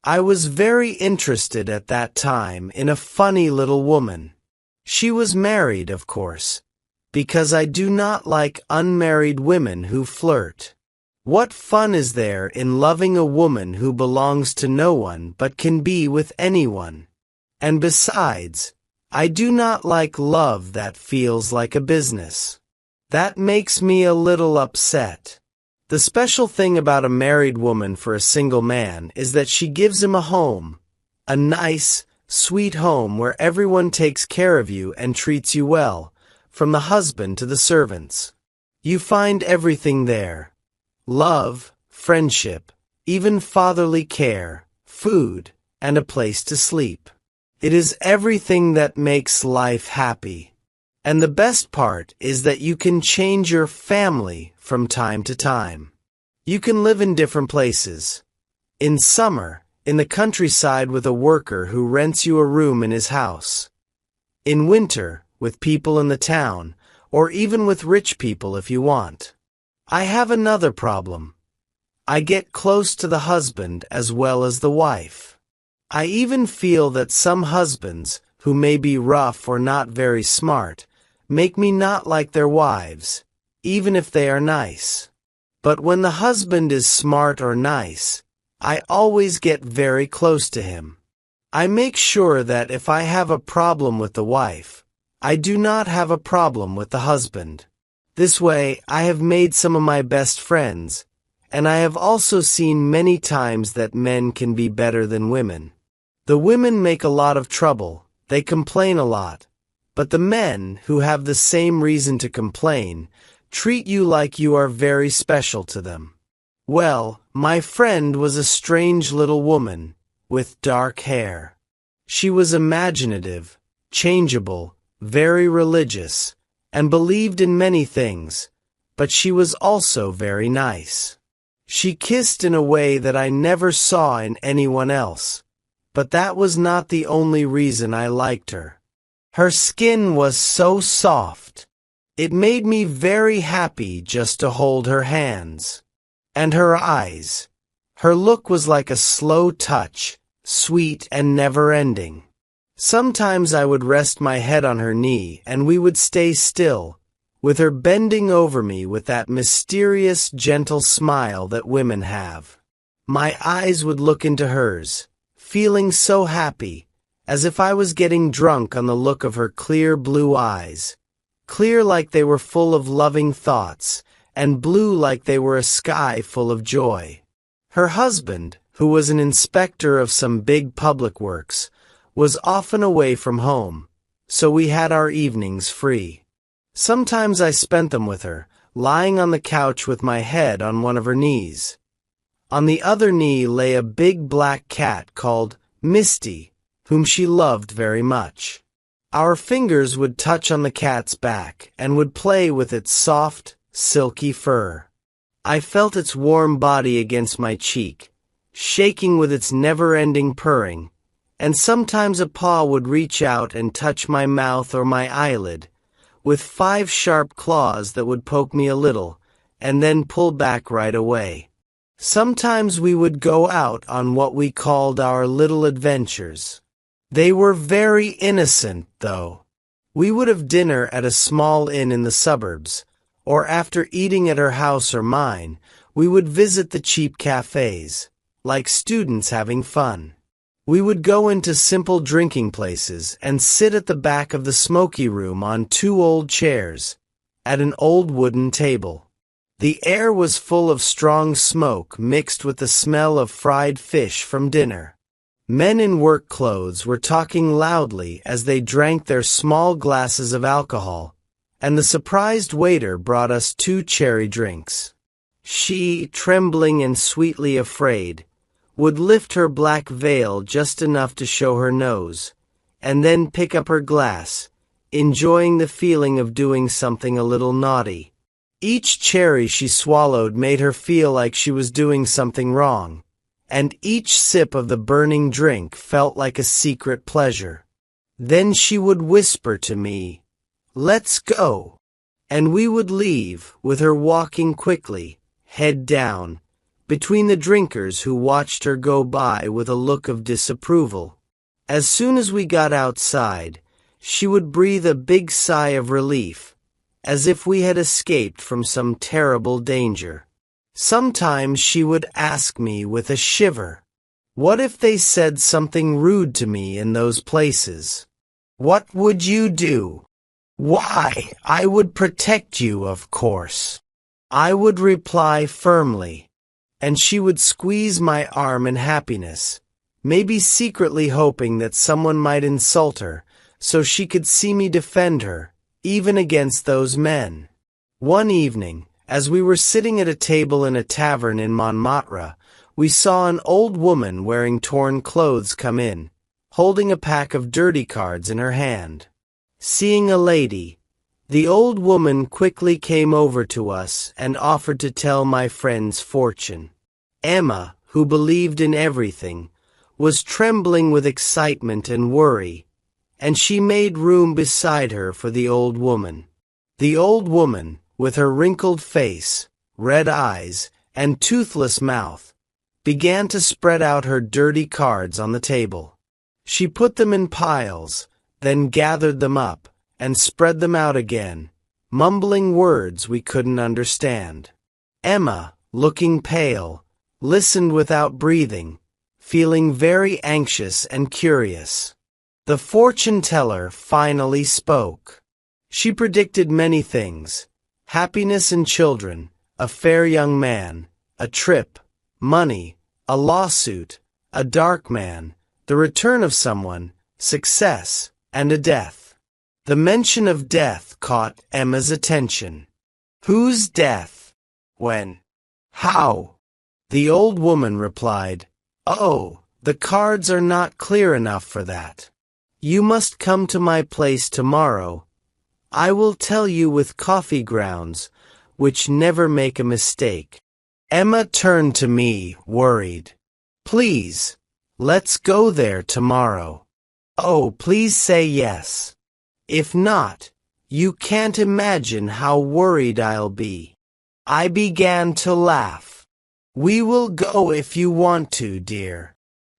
I was very interested at that time in a funny little woman. She was married, of course, because I do not like unmarried women who flirt. What fun is there in loving a woman who belongs to no one but can be with anyone? And besides, I do not like love that feels like a business. That makes me a little upset. The special thing about a married woman for a single man is that she gives him a home, a nice, sweet home where everyone takes care of you and treats you well, from the husband to the servants. You find everything there: love, friendship, even fatherly care, food, and a place to sleep. It is everything that makes life happy. And the best part is that you can change your family from time to time. You can live in different places. In summer, in the countryside with a worker who rents you a room in his house. In winter, with people in the town, or even with rich people if you want. I have another problem. I get close to the husband as well as the wife. I even feel that some husbands, who may be rough or not very smart, make me not like their wives, even if they are nice. But when the husband is smart or nice, I always get very close to him. I make sure that if I have a problem with the wife, I do not have a problem with the husband. This way, I have made some of my best friends, and I have also seen many times that men can be better than women. The women make a lot of trouble, they complain a lot, but the men, who have the same reason to complain, treat you like you are very special to them. Well, my friend was a strange little woman, with dark hair. She was imaginative, changeable, very religious, and believed in many things, but she was also very nice. She kissed in a way that I never saw in anyone else, but that was not the only reason I liked her. Her skin was so soft. It made me very happy just to hold her hands. And her eyes. Her look was like a slow touch, sweet and never-ending. Sometimes I would rest my head on her knee and we would stay still, with her bending over me with that mysterious, gentle smile that women have. My eyes would look into hers, feeling so happy, as if I was getting drunk on the look of her clear blue eyes, clear like they were full of loving thoughts, and blue like they were a sky full of joy. Her husband, who was an inspector of some big public works, was often away from home, so we had our evenings free. Sometimes I spent them with her, lying on the couch with my head on one of her knees. On the other knee lay a big black cat called Misty, whom she loved very much. Our fingers would touch on the cat's back and would play with its soft, silky fur. I felt its warm body against my cheek, shaking with its never-ending purring, and sometimes a paw would reach out and touch my mouth or my eyelid, with 5 sharp claws that would poke me a little, and then pull back right away. Sometimes we would go out on what we called our little adventures. They were very innocent, though. We would have dinner at a small inn in the suburbs, or after eating at her house or mine, we would visit the cheap cafes, like students having fun. We would go into simple drinking places and sit at the back of the smoky room on 2 old chairs, at an old wooden table. The air was full of strong smoke mixed with the smell of fried fish from dinner. Men in work clothes were talking loudly as they drank their small glasses of alcohol, and the surprised waiter brought us 2 cherry drinks. She, trembling and sweetly afraid, would lift her black veil just enough to show her nose, and then pick up her glass, enjoying the feeling of doing something a little naughty. Each cherry she swallowed made her feel like she was doing something wrong, and each sip of the burning drink felt like a secret pleasure. Then she would whisper to me, "Let's go," and we would leave, with her walking quickly, head down, between the drinkers who watched her go by with a look of disapproval. As soon as we got outside, she would breathe a big sigh of relief, as if we had escaped from some terrible danger. Sometimes she would ask me with a shiver, "What if they said something rude to me in those places? What would you do?" "Why, I would protect you, of course," I would reply firmly, and she would squeeze my arm in happiness, maybe secretly hoping that someone might insult her so she could see me defend her, even against those men. One evening, as we were sitting at a table in a tavern in Montmartre, we saw an old woman wearing torn clothes come in, holding a pack of dirty cards in her hand. Seeing a lady, the old woman quickly came over to us and offered to tell my friend's fortune. Emma, who believed in everything, was trembling with excitement and worry, and she made room beside her for the old woman. The old woman, with her wrinkled face, red eyes, and toothless mouth, began to spread out her dirty cards on the table. She put them in piles, then gathered them up, and spread them out again, mumbling words we couldn't understand. Emma, looking pale, listened without breathing, feeling very anxious and curious. The fortune-teller finally spoke. She predicted many things: happiness and children, a fair young man, a trip, money, a lawsuit, a dark man, the return of someone, success, and a death. The mention of death caught Emma's attention. "Whose death? When? How?" The old woman replied, "Oh, the cards are not clear enough for that. You must come to my place tomorrow. I will tell you with coffee grounds, which never make a mistake." Emma turned to me, worried. "Please, let's go there tomorrow. Oh, please say yes. If not, you can't imagine how worried I'll be." I began to laugh. "We will go if you want to, dear."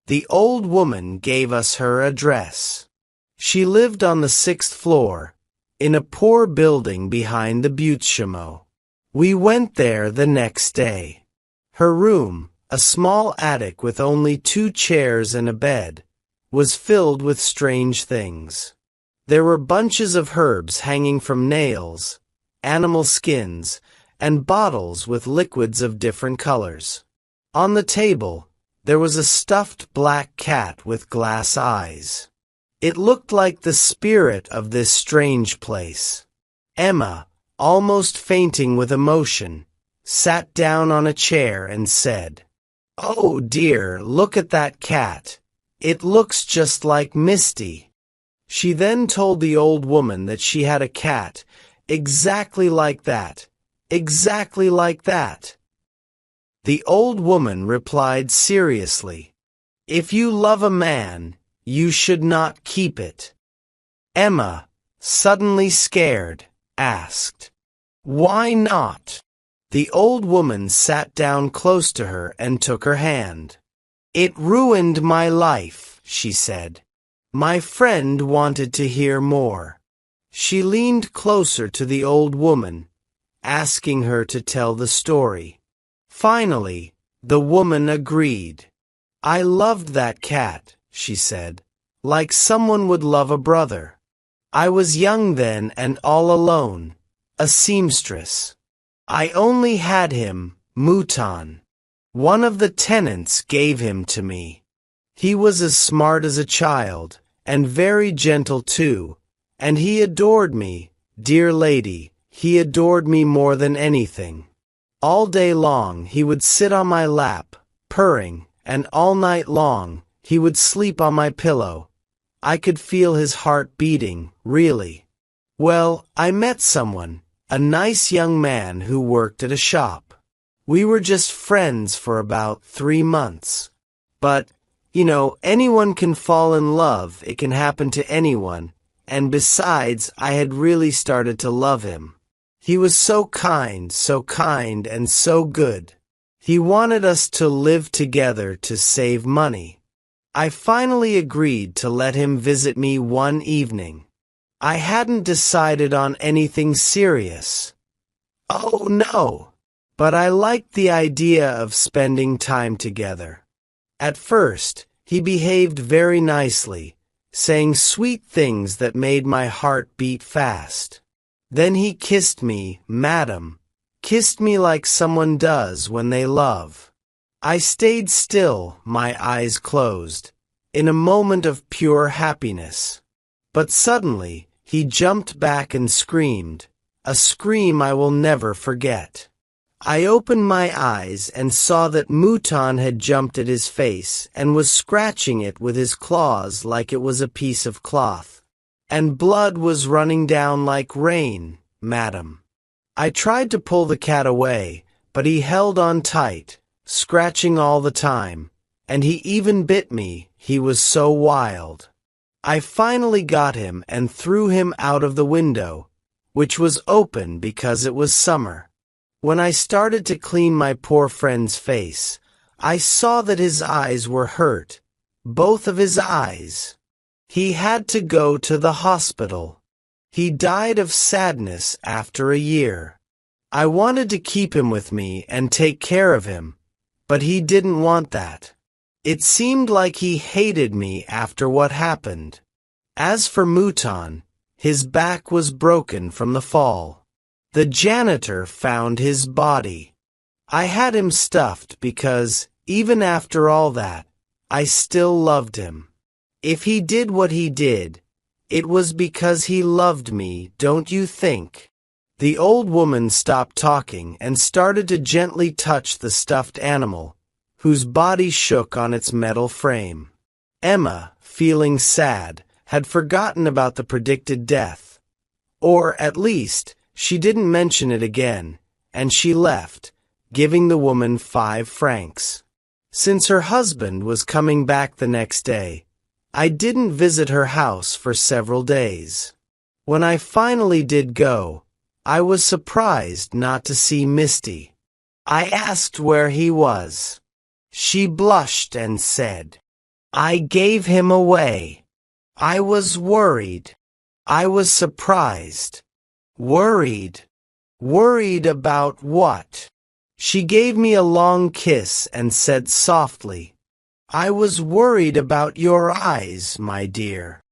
The old woman gave us her address. She lived on the 6th floor, in a poor building behind the Butte Chameau. We went there the next day. Her room, a small attic with only 2 chairs and a bed, was filled with strange things. There were bunches of herbs hanging from nails, animal skins, and bottles with liquids of different colors. On the table, there was a stuffed black cat with glass eyes. It looked like the spirit of this strange place. Emma, almost fainting with emotion, sat down on a chair and said, "Oh dear, look at that cat. It looks just like Misty." She then told the old woman that she had a cat, exactly like that, exactly like that. The old woman replied seriously, "If you love a man, you should not keep it." Emma, suddenly scared, asked, "Why not?" The old woman sat down close to her and took her hand. "It ruined my life," she said. My friend wanted to hear more. She leaned closer to the old woman, asking her to tell the story. Finally, the woman agreed. "I loved that cat," she said, "like someone would love a brother. I was young then and all alone, a seamstress. I only had him, Mouton. One of the tenants gave him to me. He was as smart as a child, and very gentle too, and he adored me, dear lady, he adored me more than anything. All day long he would sit on my lap, purring, and all night long he would sleep on my pillow. I could feel his heart beating, really. Well, I met someone, a nice young man who worked at a shop. We were just friends for about 3 months. But, anyone can fall in love, it can happen to anyone, and besides, I had really started to love him. He was so kind and so good. He wanted us to live together to save money. I finally agreed to let him visit me one evening. I hadn't decided on anything serious. Oh no! But I liked the idea of spending time together. At first, he behaved very nicely, saying sweet things that made my heart beat fast. Then he kissed me, madam, kissed me like someone does when they love. I stayed still, my eyes closed, in a moment of pure happiness. But suddenly, he jumped back and screamed, a scream I will never forget. I opened my eyes and saw that Mouton had jumped at his face and was scratching it with his claws like it was a piece of cloth. And blood was running down like rain, madam. I tried to pull the cat away, but he held on tight, scratching all the time, and he even bit me, he was so wild. I finally got him and threw him out of the window, which was open because it was summer. When I started to clean my poor friend's face, I saw that his eyes were hurt, both of his eyes. He had to go to the hospital. He died of sadness after a year. I wanted to keep him with me and take care of him, but he didn't want that. It seemed like he hated me after what happened. As for Mouton, his back was broken from the fall. The janitor found his body. I had him stuffed because, even after all that, I still loved him. If he did what he did, it was because he loved me, don't you think? The old woman stopped talking and started to gently touch the stuffed animal, whose body shook on its metal frame. Emma, feeling sad, had forgotten about the predicted death. Or, at least, she didn't mention it again, and she left, giving the woman 5 francs. Since her husband was coming back the next day, I didn't visit her house for several days. When I finally did go, I was surprised not to see Misty. I asked where he was. She blushed and said, "I gave him away." I was worried. I was surprised. Worried. Worried about what? She gave me a long kiss and said softly, "I was worried about your eyes, my dear."